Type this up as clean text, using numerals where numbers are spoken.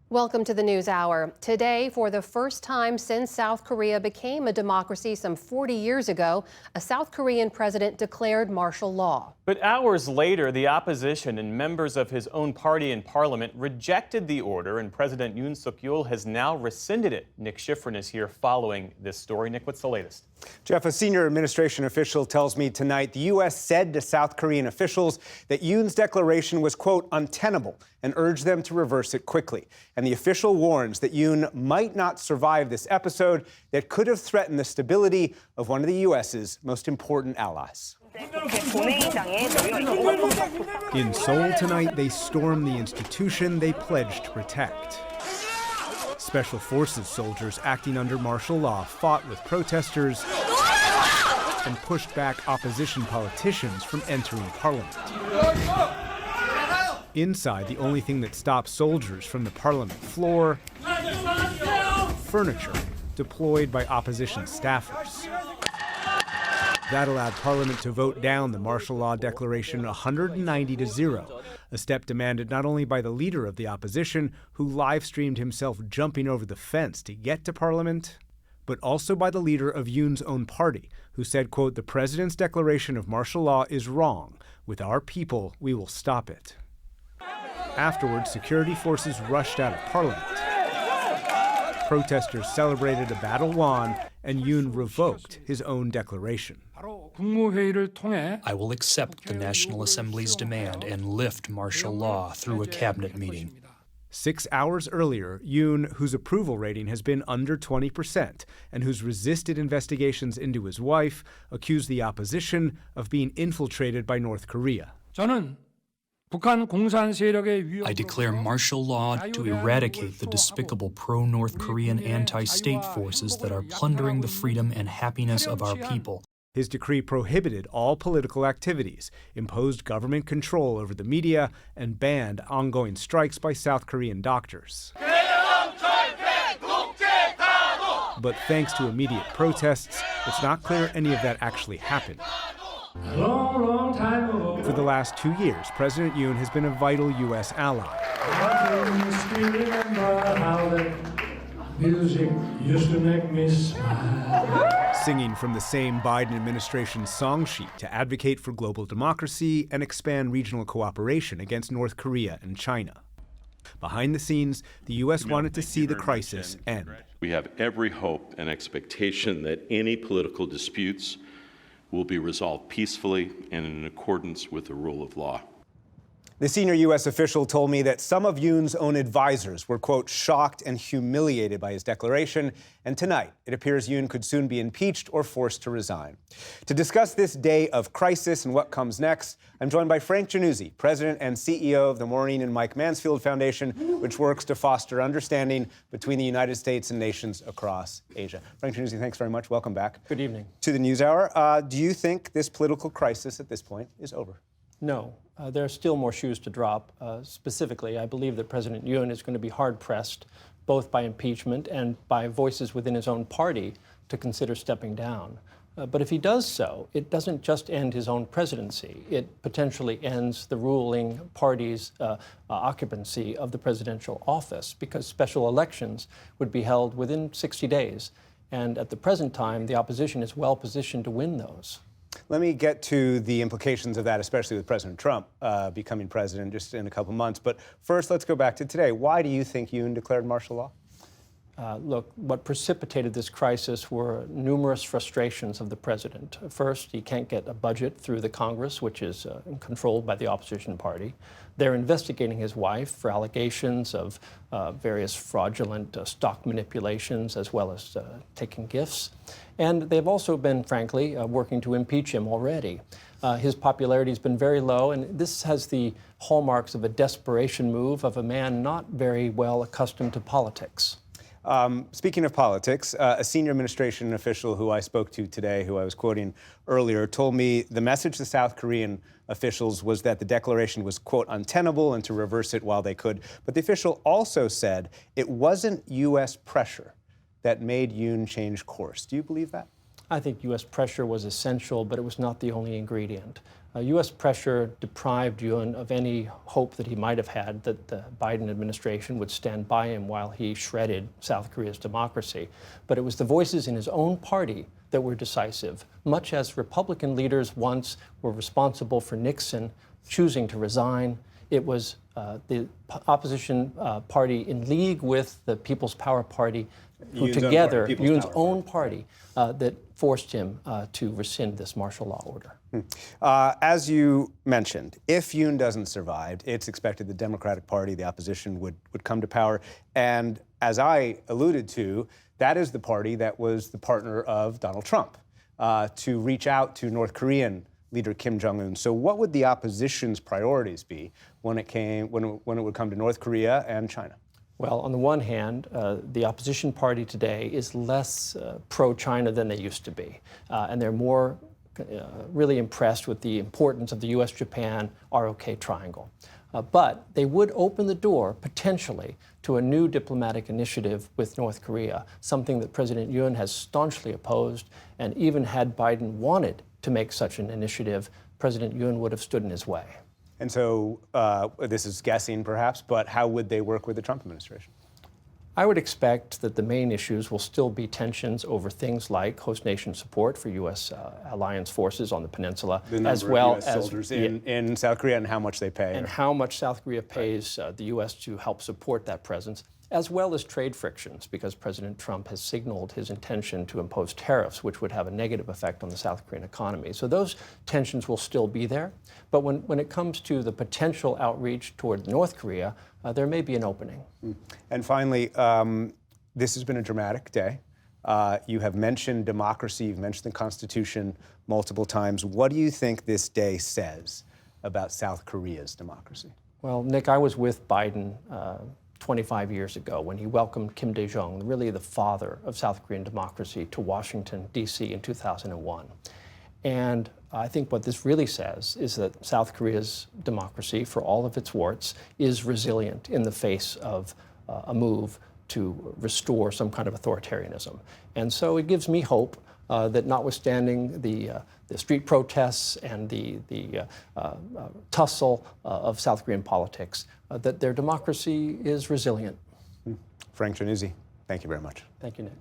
Welcome to the News Hour. Today, for the first time since South Korea became a democracy some 40 years ago, a South Korean president declared martial law. But hours later, the opposition and members of his own party in parliament rejected the order, and President Yoon Suk Yeol has now rescinded it. Nick Schifrin is here following this story. Nick, what's the latest? Jeff, a senior administration official tells me tonight the U.S. said to South Korean officials that Yoon's declaration was, quote, untenable, and urged them to reverse it quickly. And the official warns that Yoon might not survive this episode that could have threatened the stability of one of the U.S.'s most important allies. In Seoul tonight, they stormed the institution they pledged to protect. Special Forces soldiers acting under martial law fought with protesters and pushed back opposition politicians from entering parliament. Inside, the only thing that stopped soldiers from the parliament floor, furniture deployed by opposition staffers. That allowed Parliament to vote down the martial law declaration 190-0, a step demanded not only by the leader of the opposition, who live-streamed himself jumping over the fence to get to Parliament, but also by the leader of Yoon's own party, who said, quote, the president's declaration of martial law is wrong. With our people, we will stop it. Afterwards, security forces rushed out of Parliament. Protesters celebrated a battle won, and Yoon revoked his own declaration. I will accept the National Assembly's demand and lift martial law through a cabinet meeting. 6 hours earlier, Yoon, whose approval rating has been under 20% and who's resisted investigations into his wife, accused the opposition of being infiltrated by North Korea. I declare martial law to eradicate the despicable pro-North Korean anti-state forces that are plundering the freedom and happiness of our people. His decree prohibited all political activities, imposed government control over the media, and banned ongoing strikes by South Korean doctors. But thanks to immediate protests, it's not clear any of that actually happened. For the last 2 years, President Yoon has been a vital U.S. ally. Music used to make me smile. Singing from the same Biden administration's song sheet to advocate for global democracy and expand regional cooperation against North Korea and China. Behind the scenes, the U.S. wanted to see the crisis end. We have every hope and expectation that any political disputes will be resolved peacefully and in accordance with the rule of law. The senior U.S. official told me that some of Yoon's own advisors were, quote, shocked and humiliated by his declaration. And tonight, it appears Yoon could soon be impeached or forced to resign. To discuss this day of crisis and what comes next, I'm joined by Frank Jannuzi, president and CEO of the Maureen and Mike Mansfield Foundation, which works to foster understanding between the United States and nations across Asia. Frank Jannuzi, thanks very much. Welcome back. Good evening. To the News Hour. Do you think this political crisis at this point is over? No. There are still more shoes to drop. Specifically, I believe that President Yoon is going to be hard-pressed, both by impeachment and by voices within his own party, to consider stepping down. But if he does so, it doesn't just end his own presidency. It potentially ends the ruling party's occupancy of the presidential office, because special elections would be held within 60 days. And at the present time, the opposition is well positioned to win those. Let me get to the implications of that, especially with President Trump becoming president just in a couple months. But first, let's go back to today. Why do you think Yoon declared martial law? Look, what precipitated this crisis were numerous frustrations of the president. First, he can't get a budget through the Congress, which is controlled by the opposition party. They're investigating his wife for allegations of various fraudulent stock manipulations, as well as taking gifts. And they've also been, frankly, working to impeach him already. His popularity has been very low, and this has the hallmarks of a desperation move of a man not very well accustomed to politics. Speaking of politics, a senior administration official who I spoke to today, who I was quoting earlier, told me the message to South Korean officials was that the declaration was, quote, untenable and to reverse it while they could. But the official also said it wasn't U.S. pressure that made Yoon change course. Do you believe that? I think U.S. pressure was essential, but it was not the only ingredient. U.S. pressure deprived Yoon of any hope that he might have had that the Biden administration would stand by him while he shredded South Korea's democracy. But it was the voices in his own party that were decisive, much as Republican leaders once were responsible for Nixon choosing to resign. It was the opposition party in league with the People's Power Party, who together, Yoon's own party, that forced him to rescind this martial law order. As you mentioned, if Yoon doesn't survive, it's expected the Democratic Party, the opposition, would come to power. And as I alluded to, that is the party that was the partner of Donald Trump to reach out to North Korean leader Kim Jong-un. So what would the opposition's priorities be when it would come to North Korea and China? Well, on the one hand, the opposition party today is less pro-China than they used to be, and they're more really impressed with the importance of the U.S.-Japan ROK triangle. But they would open the door, potentially, to a new diplomatic initiative with North Korea, something that President Yoon has staunchly opposed, and even had Biden wanted to make such an initiative, President Yoon would have stood in his way. And so this is guessing, perhaps, but how would they work with the Trump administration? I would expect that the main issues will still be tensions over things like host nation support for U.S. alliance forces on the peninsula, as well as soldiers in South Korea and how much they pay. And how much South Korea pays the U.S. to help support that presence, as well as trade frictions, because President Trump has signaled his intention to impose tariffs, which would have a negative effect on the South Korean economy. So those tensions will still be there. But when it comes to the potential outreach toward North Korea, there may be an opening. And finally, this has been a dramatic day. You have mentioned democracy, you've mentioned the Constitution multiple times. What do you think this day says about South Korea's democracy? Well, Nick, I was with Biden 25 years ago when he welcomed Kim Dae-jung, really the father of South Korean democracy, to Washington, D.C. in 2001. And I think what this really says is that South Korea's democracy, for all of its warts, is resilient in the face of a move to restore some kind of authoritarianism. And so it gives me hope that notwithstanding the street protests and the tussle of South Korean politics, that their democracy is resilient. Frank Jannuzi, thank you very much. Thank you, Nick.